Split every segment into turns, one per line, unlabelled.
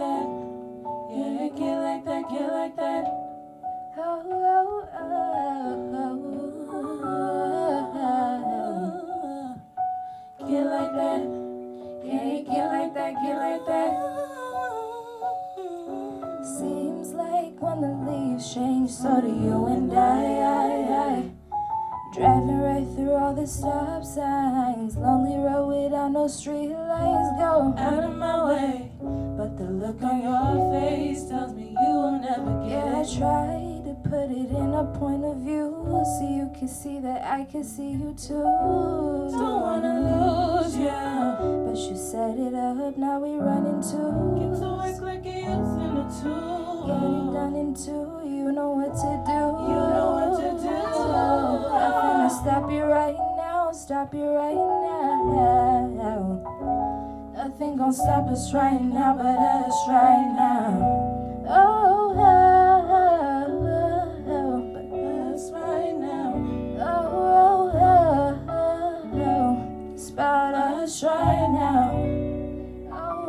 that. Yeah, get like that, get like that. Oh, oh, oh, oh. Get like that. Yeah, get like that, get like that. Seems like when the leaves change, so do you and I. Driving right through all the stop signs, lonely road without no street lights. Go out of my way, but the look on your face tells me you will never get it. Yeah, I try to put it in a point of view, so you can see that I can see you too. Don't wanna lose ya, but you set it up, now we run into. Get to work like you used in the two. Get it done in two, you know what to do. You know what to do. Nothing to stop you right now, stop you right now. Nothing gonna stop us right now but us right now. Oh, but us right now. Oh, it's about us right now. Oh,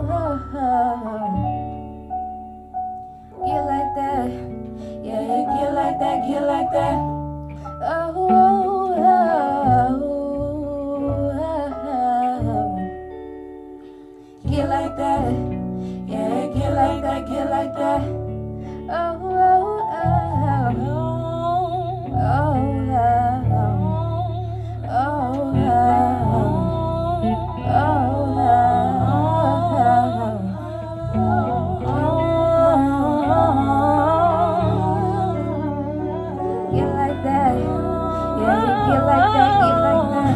get like that. Yeah, get like that, get like that. Oh, get like that. Yeah, get like that, get like that. Oh, get like that. Yeah, get like that, get like that.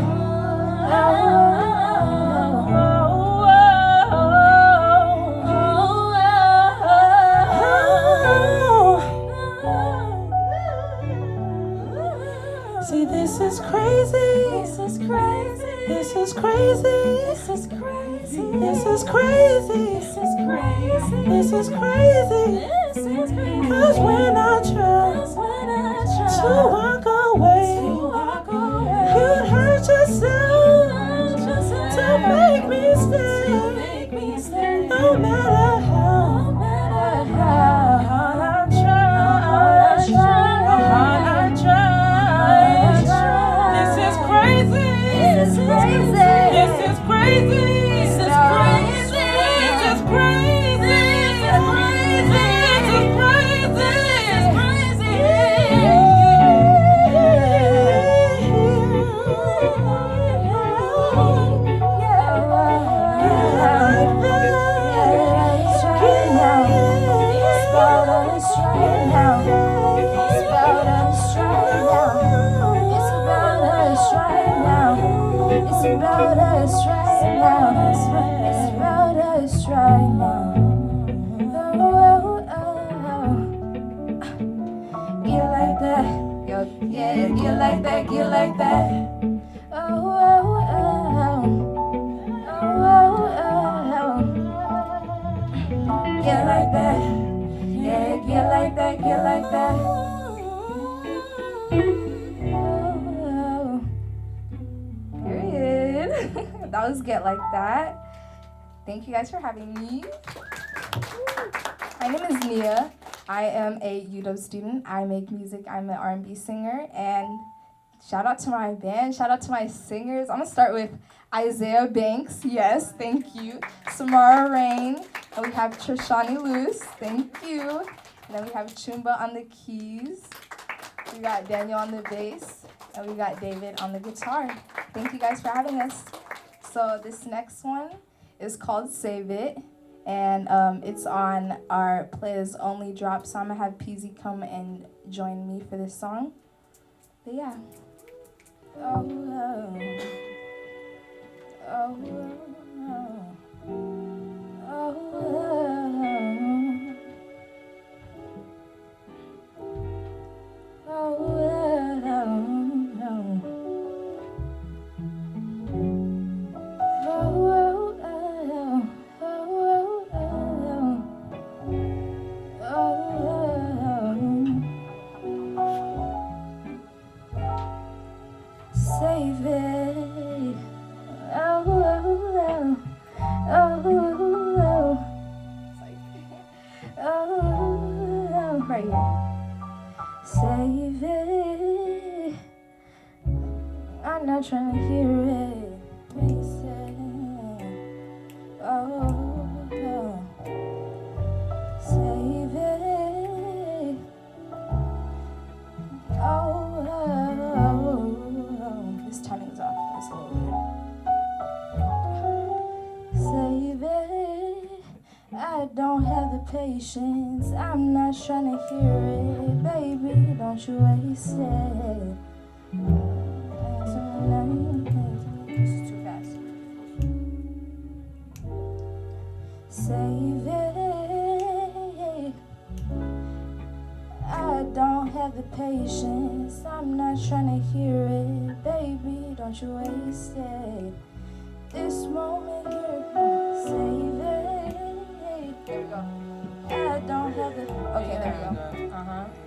See, this is crazy. This is crazy. This is crazy. This is crazy. This is crazy. This is crazy. This is crazy. This is crazy. 'Cause when I try to walk away, you'd hurt yourself to make me stay. No matter how hard I try. This is crazy. This is crazy. This is crazy. This is crazy. This is crazy. This is crazy. This is crazy. It's about us right now. It's about us right now. Get like that. Yeah, get like that, get like that. Get like that. Yeah, get like that, get like that. Period. That was Get Like That. Thank you guys for having me. My name is Nia. I am a UW student. I make music. I'm an R&B singer. And shout out to my band. Shout out to my singers. I'm going to start with Isaiah Banks. Yes, thank you. Samara Rain. And we have Trishani Luce. Thank you. And then we have Chumba on the keys. We got Daniel on the bass. And we got David on the guitar. Thank you guys for having us. So this next one is called Save It. And it's on our playlist only drop. So I'm going to have Peasy come and join me for this song. But yeah. Oh, oh, oh, oh, oh, oh, save it. Oh, oh, oh, oh, right here. Save it. I'm not trying to hear it. Oh, save it. Oh, this timing's off. That's a little weird. Save it. I don't have the patience. I'm not trying to hear it, baby. Don't you waste it. This is too fast. Save it. I don't have the patience. I'm not trying to hear it, baby. Don't you waste it. This moment here, save it. There we go. I don't have the. Okay, there we go.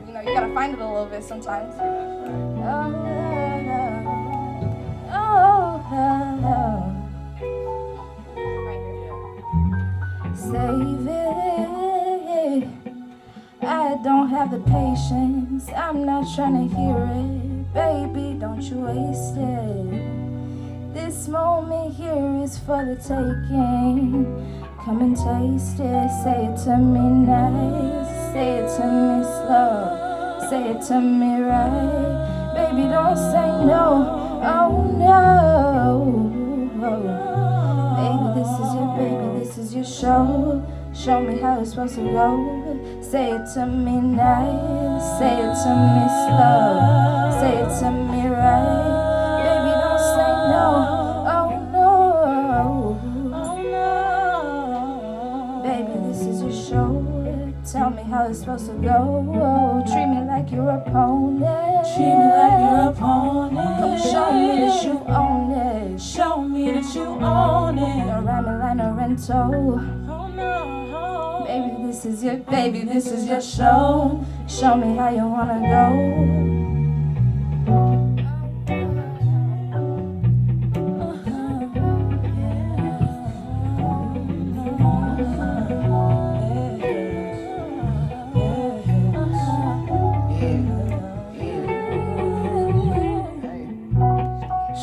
You know, you gotta find it a little bit sometimes. Right here. Save it. I don't have the patience. I'm not trying to hear it, baby. Don't you waste it. This moment here is for the taking. Come and taste it. Say it to me nice. Say it to me slow. Say it to me right. Baby, don't say no. Oh no. Baby, this is your show. Show me how it's supposed to go. Say it to me nice. Say it to me slow. Say it to me right. Baby, don't say no. Oh no. Baby, this is your show. Tell me how it's supposed to go. Treat me like your opponent.
Treat me like your opponent.
Come show me that you own it.
Show me that you own it.
No rhyming line or rental.
Oh no.
Baby, this is your show. Show me how you wanna go.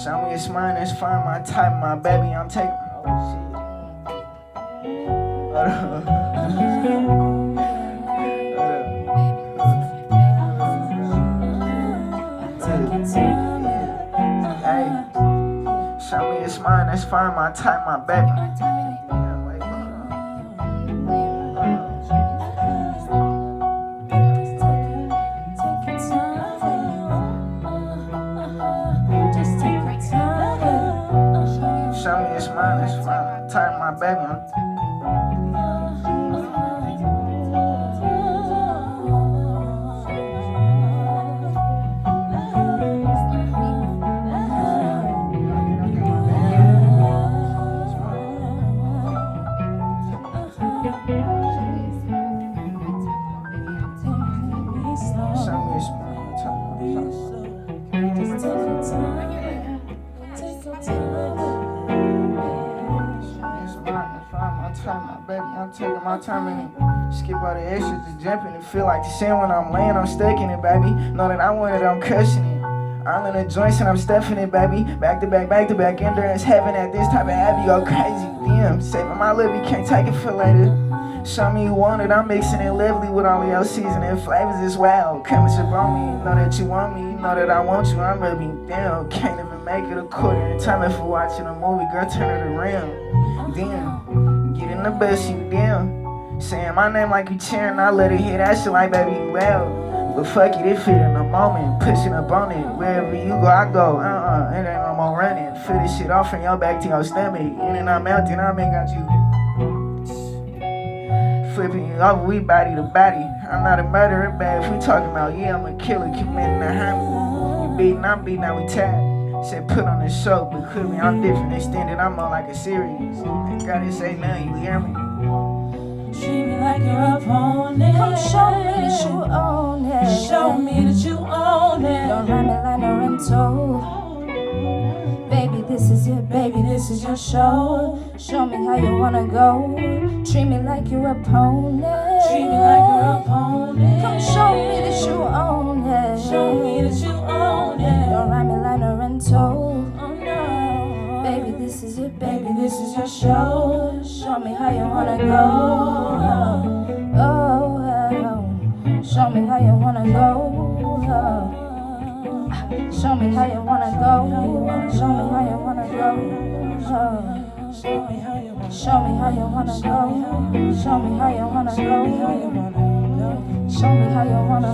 Show me it's mine, it's fine, my type, my baby, I'm taking. Oh shit. Hey, show me it's mine, it's fine, my type, my baby. Show me it's mine, it's fine. Turn my baby on. Show me it's mine. I'm taking my time and skip all the extras, just jumping and feel like the sand when I'm laying, I'm stuck in it, baby. Know that I want it, I'm cushioning it. I'm in the joints and I'm stuffing it, baby. Back to back, endurance heaven at this type of app, you go crazy. Damn, saving my love, you can't take it for later. Show me you want it, I'm mixing it lovely with all of your seasoning flavors as well. Come and sip on me, know that you want me, you know that I want you, I'm rubbing down. Can't even make it a quarter in time if we're watching a movie, girl, turn it around. Damn, get in the bus, you down. Saying my name like you cheering, I let it hit that shit like baby you well. But fuck it, it fit in the moment, pushing up on it. Wherever you go, I go, it ain't no more running. Fill this shit off from your back to your stomach. In and I'm out, then I make got you. Flipping you over, we body to body. I'm not a murderer, but if we talking about, yeah, I'm a killer, committing a harm. You beating, I'm beating, now we tied. Said put on the show, but clearly I'm different, extended, I'm more like a series. Ain't gotta say nothing, you hear me?
Treat me like your opponent.
Come show me that you own it.
Show me that you own it.
Don't rhyme it like no rental. Baby, this is your show. Show me how you wanna go. Treat me like your opponent.
Treat me like your opponent.
Come show
this is your show.
Show me how you wanna go. Oh, show me how you wanna go. Show me how you wanna go. Show me how you wanna go.
Show me how you wanna
Show me how you wanna go. Show me how you wanna go. Show me how you wanna.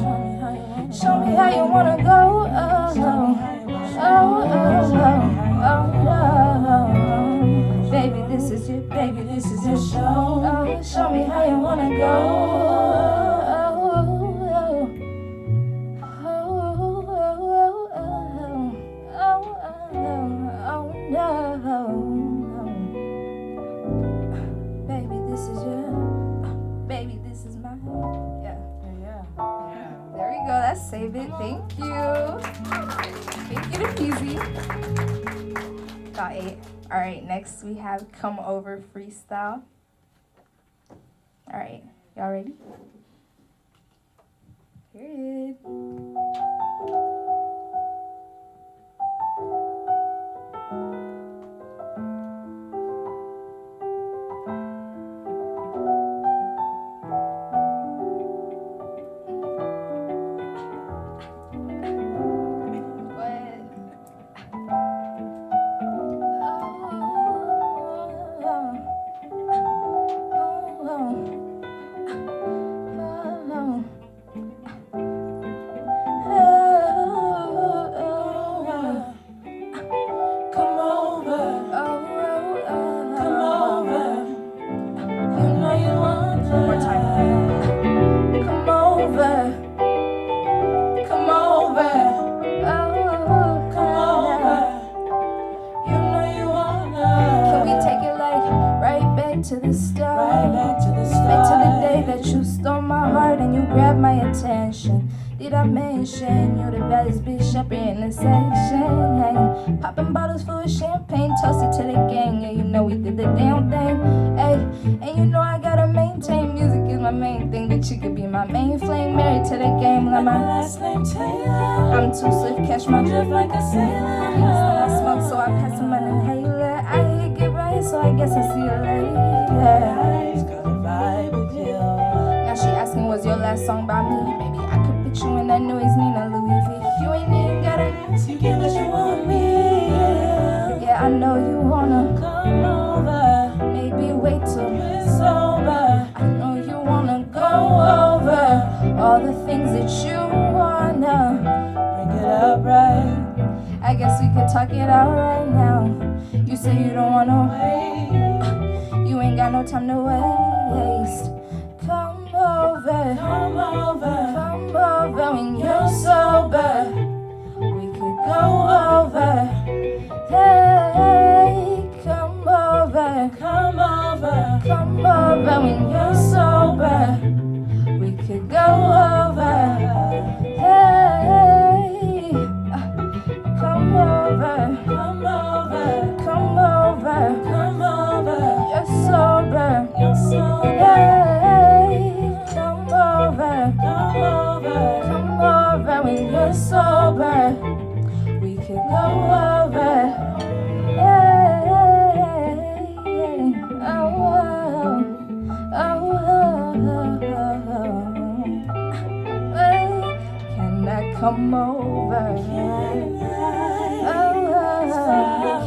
Show me how you wanna go. Baby, this is your show. Show me how you wanna go. Baby, this is your. Baby, this is my. Yeah. There we go. That's Save It. Thank you. Take it easy. Got 8. All right, next we have Come Over Freestyle. All right, y'all ready? Period. To the start, back to the day that you stole my heart and you grabbed my attention. Did I mention you the baddest bitch up in the section? Hey, popping bottles full of champagne, toasted to the gang. Yeah, you know we did the damn thing. Hey, and you know I gotta maintain music is my main thing. That you could be my main flame, married to the game like my
last name Taylor.
I'm too swift, catch my
Drift like a sailor.
I smoke, so I pass him an inhaler. I hate get right, so I guess I see you later.
Eyes got a vibe with you.
Now she asking, was your last song by me? Baby, I could put you in that Louis Nina Louis V. You ain't even gotta ask,
You get what you want me.
yeah, I know you wanna.
Come over.
Maybe wait till
You're sober.
I know you wanna go over all the things that you wanna.
Bring it up right.
I guess we could talk it out right now. You say you don't wanna
Wait.
You ain't got no time to waste. Come over.
Come over.
Come over when you're sober. We could go over. Hey, come over.
Come over.
Come over when you're sober. We could go over. Hey, come over.
Come over.
Come over.
Come over.
You're sober.
You're sober.
Hey, come over.
Come over.
Come over when you're sober. We could go over. Hey, oh, oh, hey, can I come over?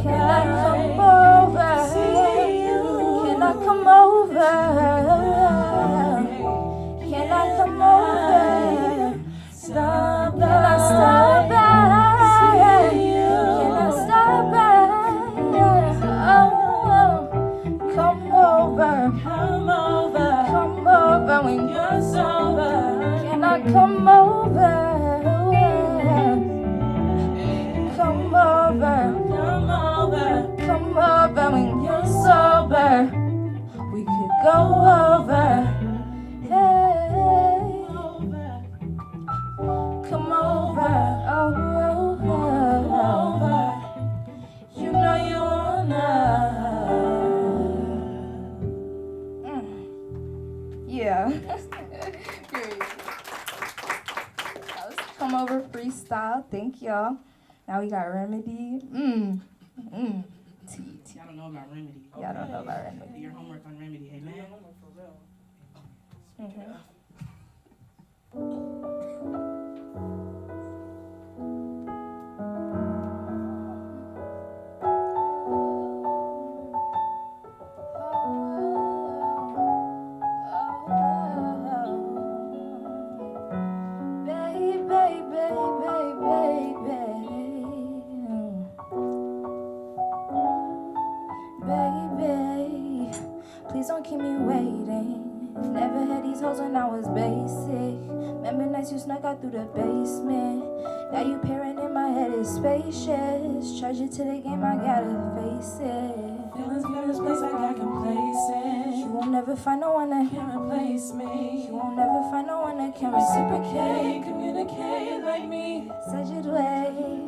Can I come over? Can I come over? Can I come over?
Stop
Can I stop by? Can I stop by? Oh, come over.
Come over.
Come over when
You're sober.
Can I come over? Come over.
Come over.
Come over when you're sober. We could go over. Hey, come over. Oh,
Over. You know you wanna.
yeah. That was Come Over Freestyle. Thank y'all. Now we got Remedy. Tea.
don't know about Remedy.
Yeah, I don't know about Remedy.
Do your homework on Remedy, amen?
Mm-hmm. Baby, please don't keep me waiting. Never had these hoes when I was basic. Remember nights you snuck out through the basement. Now you peering in my head is spacious. Charge it to the game, I gotta face it.
Feelings in this place, I got complacent.
You won't never find no one that
Can't replace me.
You won't never find no one that can reciprocate.
Communicate like me.
Said you'd wait.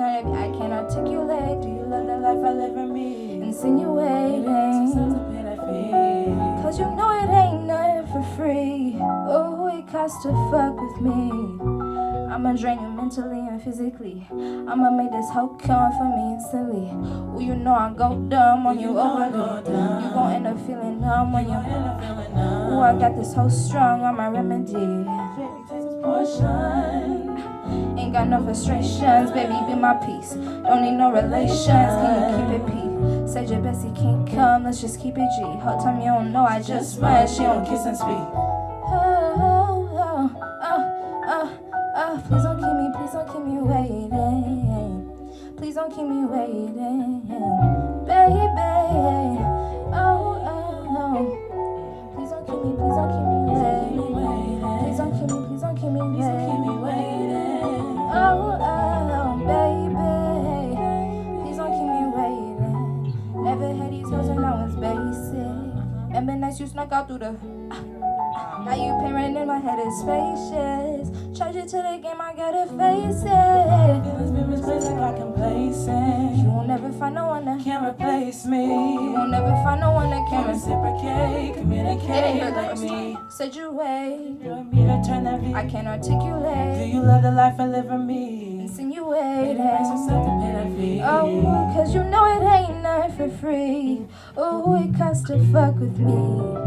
I can't articulate. Do you love the life I live for me? Insinuating. Cause you know it ain't nothing for free. Oh, it costs to fuck with me. I'ma drain you mentally and physically. I'ma make this hoe come for me instantly. Oh, you know I go dumb when you overdo. You gon' end up feeling numb when you. Oh, I got this hoe strung on my remedy. Ain't got no frustrations, baby, be my peace. Don't need no relations, can you keep it peace? Said your bestie can't come, let's just keep it G. Whole time you don't know, I just run, she don't kiss and speak. Please don't keep me waiting. Please don't keep me waiting, baby. Please don't keep me waiting. Please don't keep me waiting. Baby. Please don't keep me waiting. Never had these hoes when I was basic. Remember nights you snuck out through the. Now you peering in my head is spacious. Charge it to the game, I gotta face it.
Feelings been misplaced, I got complacent.
You won't never find no one that
Can't replace me.
You won't never find no one that can
Reciprocate, communicate like me.
Said you wait.
You want me to turn that V.
I can't
Do
articulate.
you love the life I live for me?
Insinuating.
Makes yourself to pay that fee.
Oh, cause you know it ain't nothing for free. Oh, it costs to fuck with me.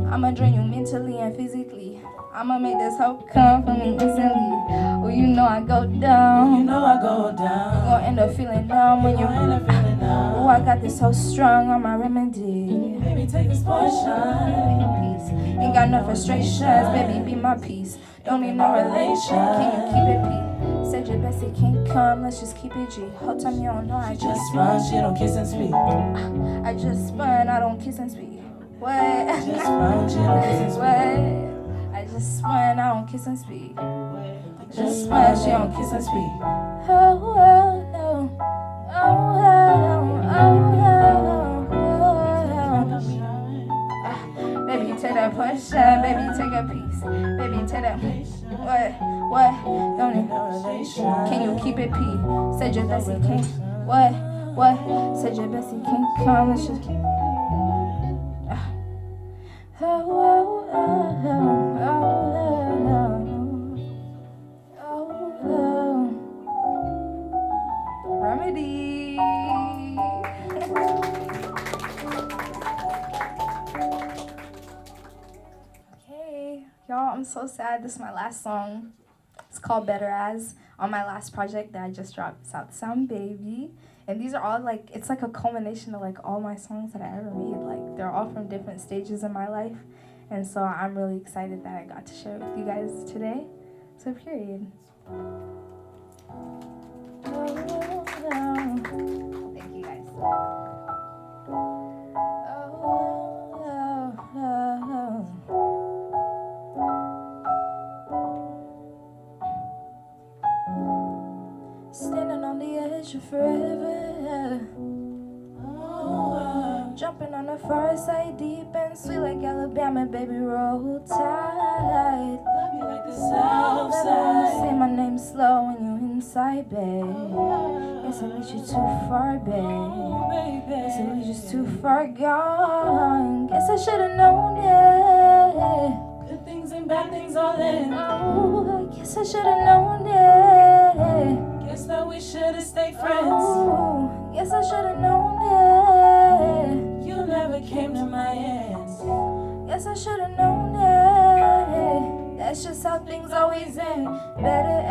I'ma drain you mentally and physically. I'ma make this hoe come for me instantly. Oh, you know I go down.
You know I go
You
down.
gon' end up feeling numb when you.
end up feeling numb.
Oh, I got this hoe strung on my remedy.
Baby, take this portion.
Peace. Ain't got no frustrations, baby, be my peace. Don't need no relation, can you keep it peace? Said your bestie can't come, let's just keep it G. Whole time you don't know, I
Just run, she don't kiss and speak.
I just spun, I don't kiss and speak. What?
Just run, she don't kiss and speak.
What? I just spun, I don't kiss and speak.
Just run, she don't kiss and speak.
Oh, oh, oh, oh, oh, baby, take that push-up, baby, take a piece. Baby, take that. What? Don't need no relation. Can you keep it P? Said your bestie can't. What? Said your bestie can't come. Let's just. Remedy. Okay, y'all, I'm so sad. This is my last song. It's called Better As, on my last project that I just dropped, South Sound Baby. And these are all like, it's like a culmination of like all my songs that I ever made. Like, they're all from different stages in my life. And so I'm really excited that I got to share it with you guys today. So period. Thank you guys. Standing on the edge of forever. Jumping on the far side, deep and sweet like Alabama, baby, roll tide.
Love you like the south
Say
side.
my name slow when you inside, babe. Guess I lead you too far, babe. Guess I lead you too far gone. Guess I should've known it.
Good things and bad things all in.
Oh, guess I should've known it.
Guess that we should've stayed friends.
Oh, guess I should've known it.
came to my ends.
Guess I should've known it. That's just how things always end. Better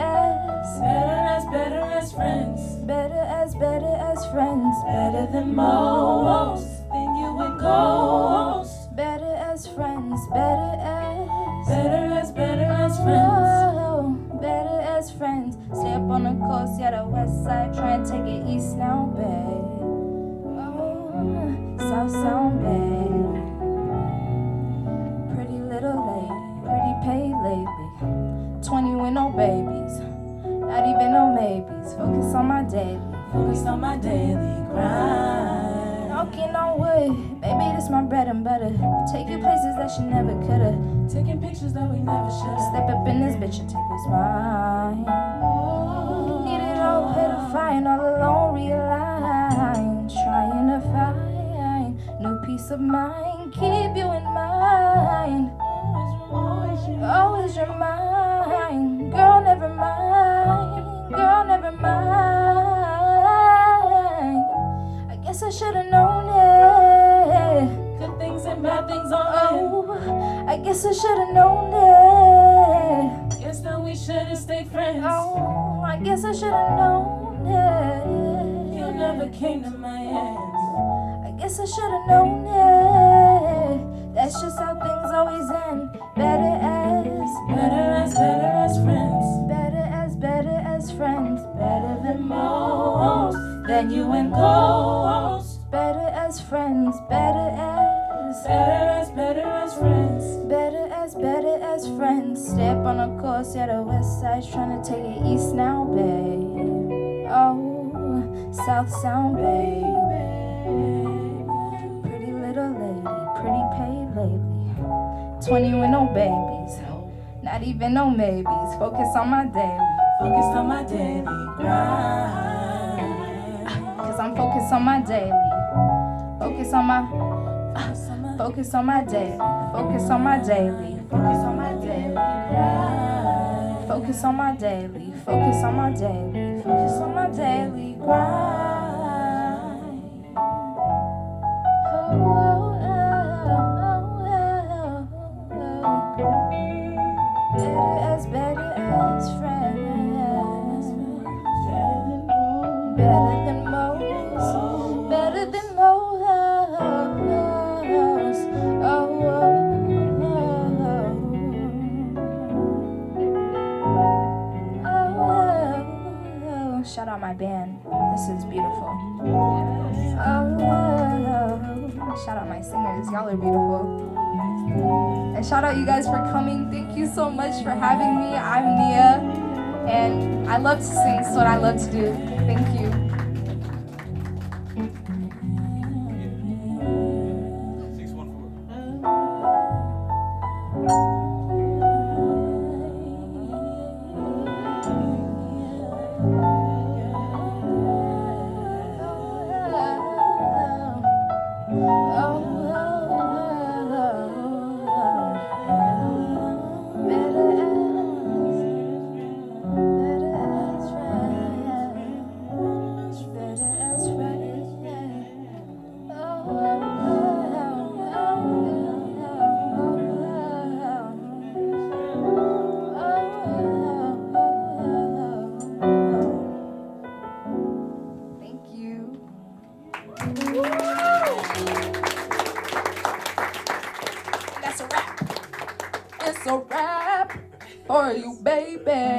as
friends.
Better as friends.
Better than most. Then you would ghost.
Better as friends. Better as
friends.
Oh, better as friends. Stay up on the coast, yeah, the west side. Try and take it east now, babe. Oh, South Sound, babe. Pretty little lady, pretty paid lately. 20 with no babies, not even no maybes. Focus on my daily.
Focus on my daily grind.
Knocking on wood, baby, this my bread and butter. Take you places that you never coulda.
Taking pictures that we never should.
Step up in this bitch and take what's mine. Need it all, here to find all alone, realign. Trying to find new peace of mind. Keep you in mind. Always remind. Girl, never mind. Girl, never mind. I guess I should've known it.
Good things and bad things all in.
Oh, I guess I should've known it.
Guess that we should've stayed friends.
Oh, I guess I should've known it.
You never came to my ends.
I guess I should've known it. That's just how things always end. Better as
friends.
Better as friends.
Better than most. Then you and ghost.
Better as friends. Better as
friends.
Better as friends. Stay up on the coast, yeah, the west side's trying to take it east now, babe. Oh, South Sound, babe. Pretty little lady, pretty paid lately. 20 with no babies, not even no maybes. Focus on my daily.
Focus on my daily grind.
Cause I'm focused on my daily. Focus on my daily. Focus on my daily. Focus on my daily. Focus on my daily. Focus on my daily. Focus on my daily. Focus on my daily grind. Oh, oh, oh, oh, oh. Better as friends. Better than most. Better than most. Oh, oh, oh. Shout out my band. This is beautiful. Oh, shout out my singers. Y'all are beautiful. And shout out you guys for coming. Thank you so much for having me. I'm Nia, and I love to sing. It's what I love to do. Thank you. That's a wrap. It's a wrap for you, baby.